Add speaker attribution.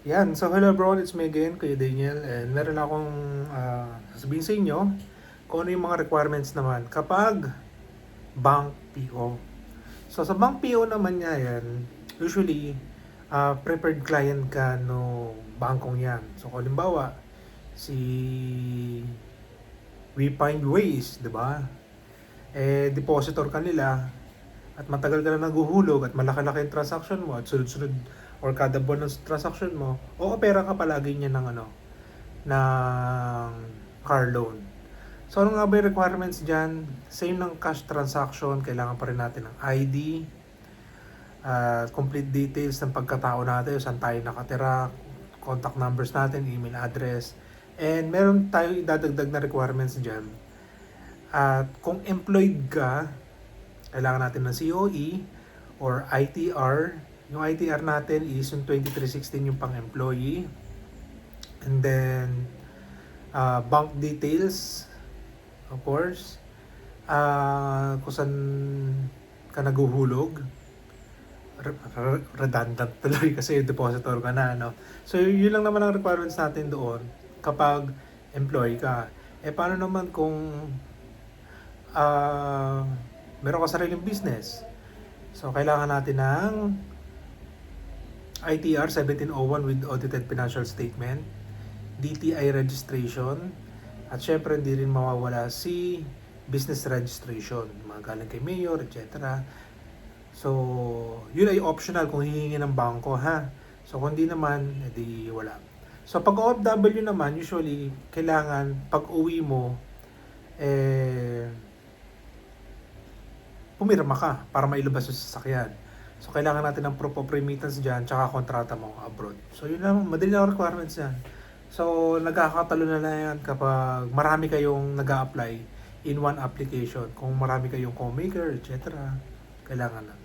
Speaker 1: Yan, so hello everyone, it's me again, Kuya Daniel, and meron akong sasabihin sa inyo kung ano yung mga requirements naman kapag bank PO. So sa bank PO naman niya yan, usually preferred client ka no bangkong yan. So kung halimbawa, si We Find Ways, di ba? Depositor ka nila at matagal ka na naghuhulog at malaki-laki yung transaction mo at sunod-sunod or kada buwan ng transaction mo, o pera ka palagi niya ng ng car loan. So ano nga ba yung requirements dyan? Same ng cash transaction, kailangan pa rin natin ng ID, complete details ng pagkatao natin, saan tayo nakatira, contact numbers natin, email address, and meron tayong idadagdag na requirements dyan. At kung employed ka, kailangan natin ng COE or ITR. Yung ITR natin is yung 2316 yung pang-employee. And then, bank details, of course. Kung saan ka naguhulog. Redundant tuloy kasi depositor ka na, no? So, yun lang naman ang requirements natin doon kapag employee ka. Paano naman kung meron ka sariling business? So, kailangan natin ng ITR 1701 with audited financial statement, DTI registration, at syempre hindi rin mawawala si business registration, mga galing kay mayor, etc. So, yun ay optional kung hihingi ng bangko, ha? So, kung hindi naman, edi wala. So, pag OFW naman, usually, kailangan pag uwi mo, pumirma ka para mailabas yung sasakyan. So, kailangan natin ng proof of remittance dyan, tsaka kontrata mo abroad. So, yun lang, madali lang requirements yan. So, nagkakatalo na lang yan kapag marami kayong nag apply in one application. Kung marami kayong co-maker, etc. Kailangan na.